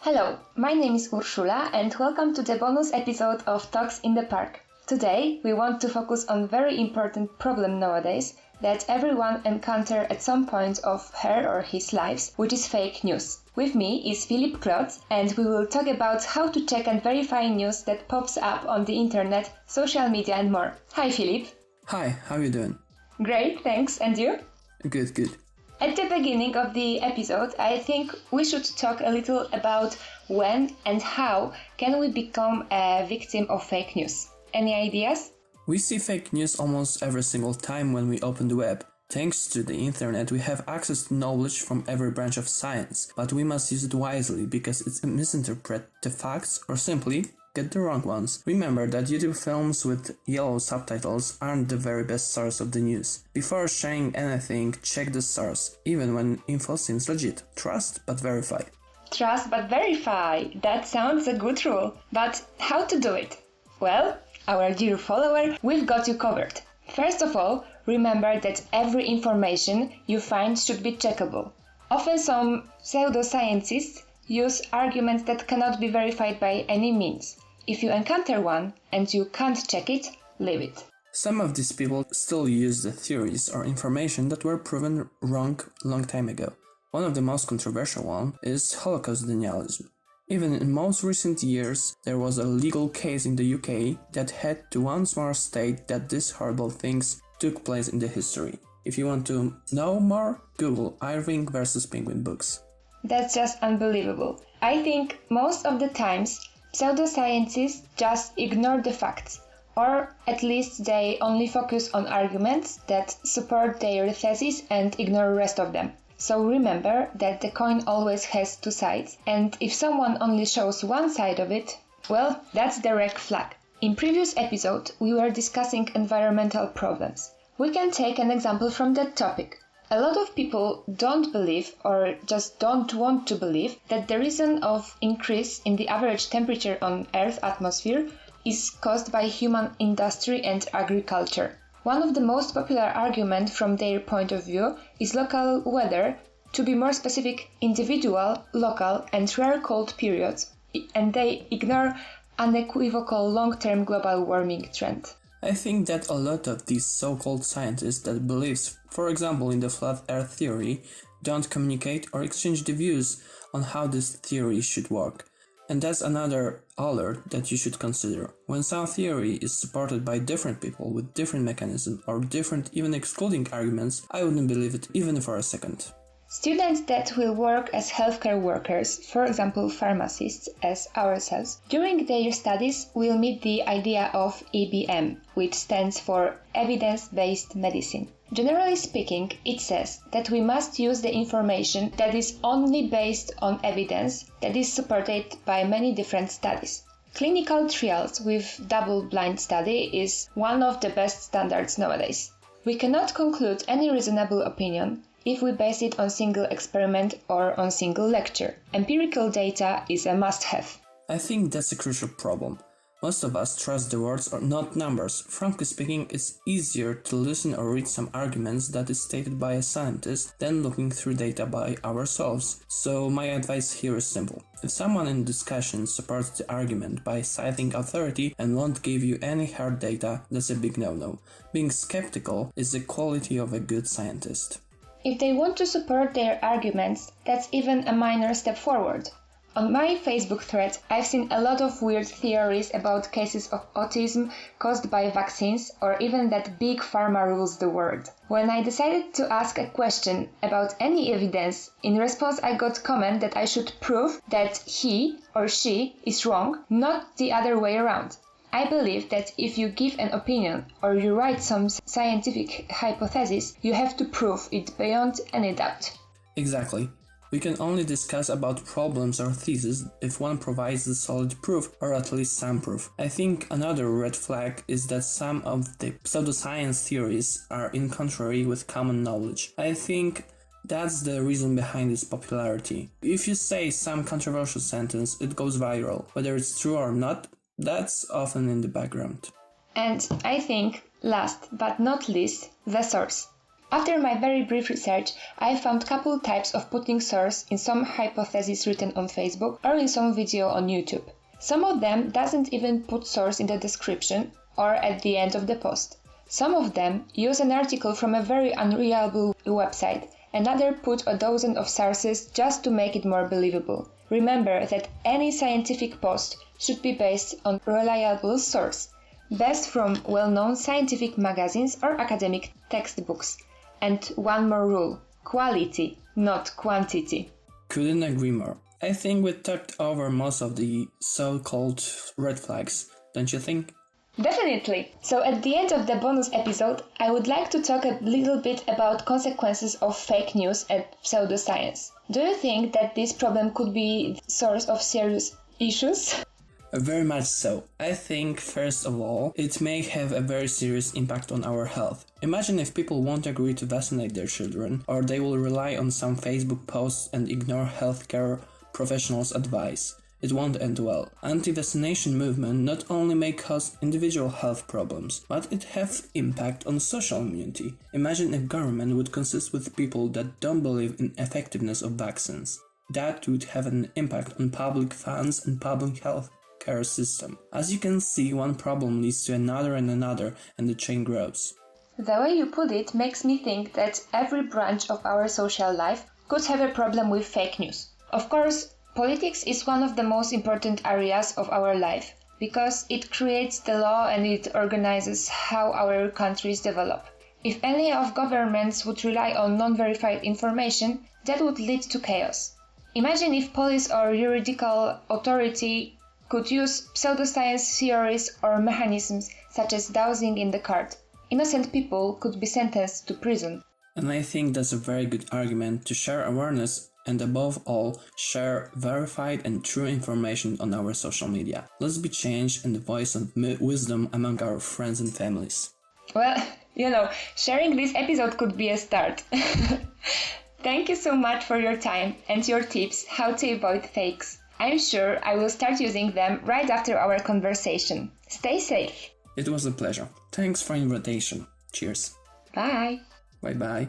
Hello, my name is Urszula and welcome to the bonus episode of Talks in the Park. Today we want to focus on a very important problem nowadays that everyone encounters at some point of her or his lives, which is fake news. With me is Philip Klotz and we will talk about how to check and verify news that pops up on the internet, social media and more. Hi Philip. Hi, how are you doing? Great, thanks. And you? Good. At the beginning of the episode, I think we should talk a little about when and how can we become a victim of fake news. Any ideas? We see fake news almost every single time when we open the web. Thanks to the internet, we have access to knowledge from every branch of science, but we must use it wisely because it misinterprets the facts or simply get the wrong ones. Remember that YouTube films with yellow subtitles aren't the very best source of the news. Before sharing anything, check the source, even when info seems legit. Trust but verify. Trust but verify. That sounds a good rule. But how to do it? Well, our dear follower, we've got you covered. First of all, remember that every information you find should be checkable. Often some pseudoscientists use arguments that cannot be verified by any means. If you encounter one and you can't check it, leave it. Some of these people still use the theories or information that were proven wrong long time ago. One of the most controversial ones is Holocaust denialism. Even in most recent years, there was a legal case in the UK that had to once more state that these horrible things took place in the history. If you want to know more, Google Irving vs. Penguin books. That's just unbelievable. I think most of the times pseudoscientists just ignore the facts, or at least they only focus on arguments that support their thesis and ignore the rest of them. So remember that the coin always has two sides, and if someone only shows one side of it, well, that's the red flag. In previous episode, we were discussing environmental problems. We can take an example from that topic. A lot of people don't believe or just don't want to believe that the reason of increase in the average temperature on Earth's atmosphere is caused by human industry and agriculture. One of the most popular arguments from their point of view is local weather, to be more specific, individual, local and rare cold periods, and they ignore unequivocal long-term global warming trend. I think that a lot of these so-called scientists that believes, for example in the flat earth theory, don't communicate or exchange the views on how this theory should work. And that's another alert that you should consider. When some theory is supported by different people with different mechanisms or different even excluding arguments, I wouldn't believe it even for a second. Students that will work as healthcare workers, for example pharmacists as ourselves, during their studies will meet the idea of EBM, which stands for evidence-based medicine. Generally speaking, it says that we must use the information that is only based on evidence that is supported by many different studies. Clinical trials with double-blind study is one of the best standards nowadays. We cannot conclude any reasonable opinion if we base it on single experiment or on single lecture. Empirical data is a must-have. I think that's a crucial problem. Most of us trust the words or not numbers. Frankly speaking, it's easier to listen or read some arguments that is stated by a scientist than looking through data by ourselves. So my advice here is simple. If someone in discussion supports the argument by citing authority and won't give you any hard data, that's a big no-no. Being skeptical is the quality of a good scientist. If they want to support their arguments, that's even a minor step forward. On my Facebook thread, I've seen a lot of weird theories about cases of autism caused by vaccines or even that big pharma rules the world. When I decided to ask a question about any evidence, in response I got comment that I should prove that he or she is wrong, not the other way around. I believe that if you give an opinion or you write some scientific hypothesis, you have to prove it beyond any doubt. Exactly. We can only discuss about problems or theses if one provides the solid proof or at least some proof. I think another red flag is that some of the pseudoscience theories are in contrary with common knowledge. I think that's the reason behind its popularity. If you say some controversial sentence, it goes viral. Whether it's true or not, that's often in the background. And I think, last but not least, the source. After my very brief research, I found couple types of putting source in some hypotheses written on Facebook or in some video on YouTube. Some of them doesn't even put source in the description or at the end of the post. Some of them use an article from a very unreliable website, another put a dozen of sources just to make it more believable. Remember that any scientific post should be based on reliable source, best from well-known scientific magazines or academic textbooks. And one more rule: quality, not quantity. Couldn't agree more. I think we talked over most of the so-called red flags, don't you think? Definitely. So at the end of the bonus episode, I would like to talk a little bit about consequences of fake news and pseudoscience. Do you think that this problem could be the source of serious issues? Very much so. I think, first of all, it may have a very serious impact on our health. Imagine if people won't agree to vaccinate their children, or they will rely on some Facebook posts and ignore healthcare professionals' advice. It won't end well. Anti-vaccination movement not only may cause individual health problems, but it has impact on social immunity. Imagine if government would consist with people that don't believe in effectiveness of vaccines. That would have an impact on public funds and public health care system. As you can see, one problem leads to another and another, and the chain grows. The way you put it makes me think that every branch of our social life could have a problem with fake news. Of course, politics is one of the most important areas of our life, because it creates the law and it organizes how our countries develop. If any of governments would rely on non-verified information, that would lead to chaos. Imagine if police or juridical authority could use pseudoscience theories or mechanisms such as dowsing in the cart. Innocent people could be sentenced to prison. And I think that's a very good argument to share awareness and above all, share verified and true information on our social media. Let's be change and the voice of wisdom among our friends and families. Well, sharing this episode could be a start. Thank you so much for your time and your tips how to avoid fakes. I'm sure I will start using them right after our conversation. Stay safe. It was a pleasure. Thanks for invitation. Cheers. Bye. Bye-bye.